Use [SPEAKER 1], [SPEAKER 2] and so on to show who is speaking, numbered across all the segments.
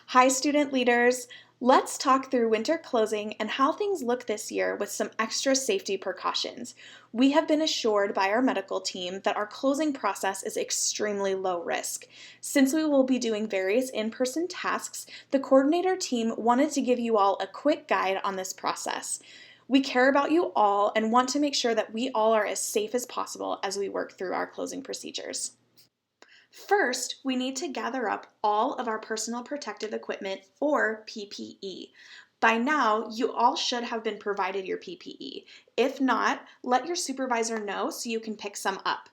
[SPEAKER 1] Hi, student leaders. Let's talk through winter closing and how things look this year with some extra safety precautions. We have been assured by our medical team that our closing process is extremely low risk. Since we will be doing various in-person tasks, the coordinator team wanted to give you all a quick guide on this process. We care about you all and want to make sure that we all are as safe as possible as we work through our closing procedures. First, we need to gather up all of our personal protective equipment, or PPE. By now, you all should have been provided your PPE. If not, let your supervisor know so you can pick some up.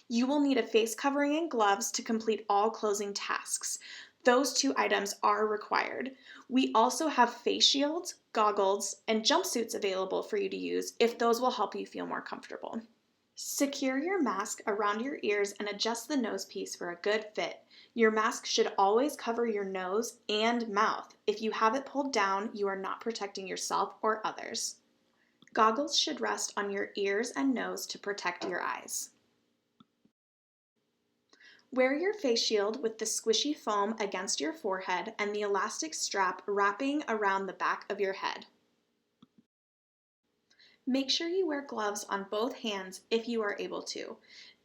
[SPEAKER 1] You will need a face covering and gloves to complete all closing tasks. Those two items are required. We also have face shields, goggles, and jumpsuits available for you to use if those will help you feel more comfortable. Secure your mask around your ears and adjust the nose piece for a good fit. Your mask should always cover your nose and mouth. If you have it pulled down, you are not protecting yourself or others. Goggles should rest on your ears and nose to protect your eyes. Wear your face shield with the squishy foam against your forehead and the elastic strap wrapping around the back of your head. Make sure you wear gloves on both hands if you are able to.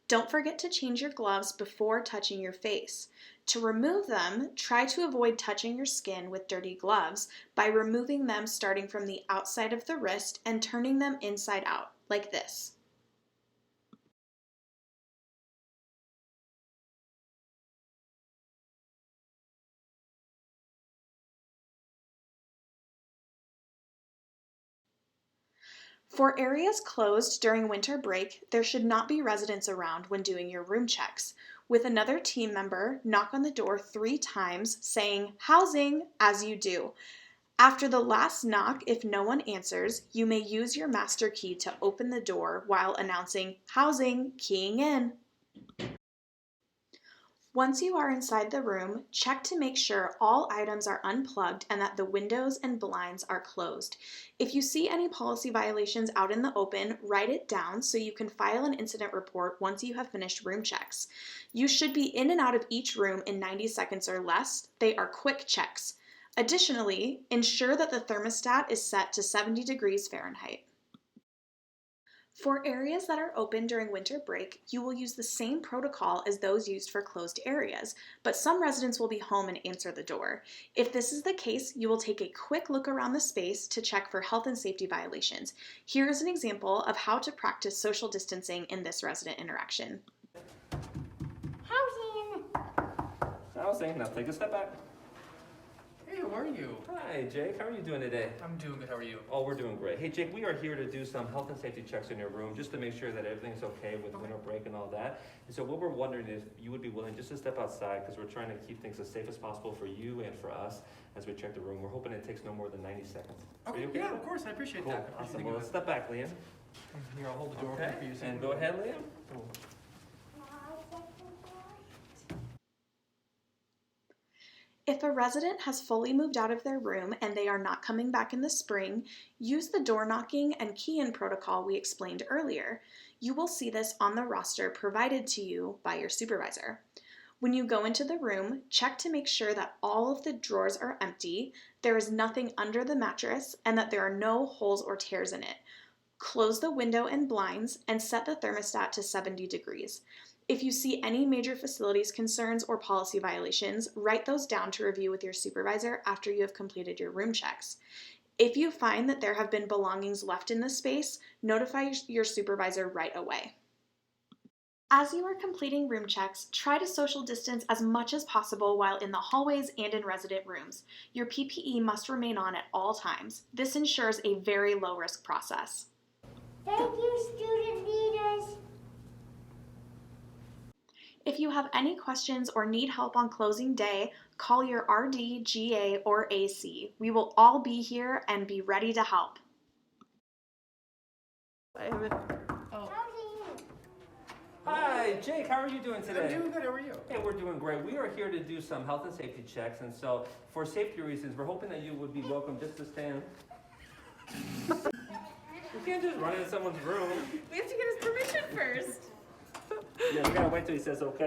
[SPEAKER 1] Don't forget to change your gloves before touching your face. To remove them, try to avoid touching your skin with dirty gloves by removing them starting from the outside of the wrist and turning them inside out, like this. For areas closed during winter break, there should not be residents around when doing your room checks. With another team member, knock on the door 3 times, saying "housing" as you do. After the last knock, if no one answers, you may use your master key to open the door while announcing "housing," keying in. Once you are inside the room, check to make sure all items are unplugged and that the windows and blinds are closed. If you see any policy violations out in the open, write it down so you can file an incident report once you have finished room checks. You should be in and out of each room in 90 seconds or less. They are quick checks. Additionally, ensure that the thermostat is set to 70 degrees Fahrenheit. For areas that are open during winter break, you will use the same protocol as those used for closed areas, but some residents will be home and answer the door. If this is the case, you will take a quick look around the space to check for health and safety violations. Here is an example of how to practice social distancing in this resident interaction.
[SPEAKER 2] Housing, now take a step back.
[SPEAKER 3] Hey, how are you?
[SPEAKER 2] Hi, Jake. How are you doing today?
[SPEAKER 3] I'm doing good. How are you?
[SPEAKER 2] Oh, we're doing great. Hey, Jake, we are here to do some health and safety checks in your room just to make sure that everything's okay with winter break and all that. And so what we're wondering is if you would be willing just to step outside because we're trying to keep things as safe as possible for you and for us as we check the room. We're hoping it takes no more than 90 seconds.
[SPEAKER 3] Okay,
[SPEAKER 2] okay?
[SPEAKER 3] yeah, of course. I appreciate
[SPEAKER 2] Cool.
[SPEAKER 3] that. I
[SPEAKER 2] Awesome.
[SPEAKER 3] appreciate
[SPEAKER 2] Well, let's step back, Liam.
[SPEAKER 3] Here, I'll hold the door
[SPEAKER 2] Okay.
[SPEAKER 3] open for you.
[SPEAKER 2] And go ahead, Liam.
[SPEAKER 3] Cool.
[SPEAKER 1] If a resident has fully moved out of their room and they are not coming back in the spring, use the door knocking and key-in protocol we explained earlier. You will see this on the roster provided to you by your supervisor. When you go into the room, check to make sure that all of the drawers are empty, there is nothing under the mattress, and that there are no holes or tears in it. Close the window and blinds and set the thermostat to 70 degrees. If you see any major facilities concerns or policy violations, write those down to review with your supervisor after you have completed your room checks. If you find that there have been belongings left in the space, notify your supervisor right away. As you are completing room checks, try to social distance as much as possible while in the hallways and in resident rooms. Your PPE must remain on at all times. This ensures a very low-risk process.
[SPEAKER 4] Thank you, student leaders.
[SPEAKER 1] If you have any questions or need help on closing day, call your RD, GA, or AC. We will all be here and be ready to help.
[SPEAKER 4] Housing.
[SPEAKER 2] Hi, Jake. How are you doing today?
[SPEAKER 3] I'm doing good. How are you?
[SPEAKER 2] Hey, we're doing great. We are here to do some health and safety checks, and so for safety reasons, we're hoping that you would be welcome just to stand. You can't just run into someone's room.
[SPEAKER 5] We have to get his permission first.
[SPEAKER 2] Yeah, we gotta wait till he says okay.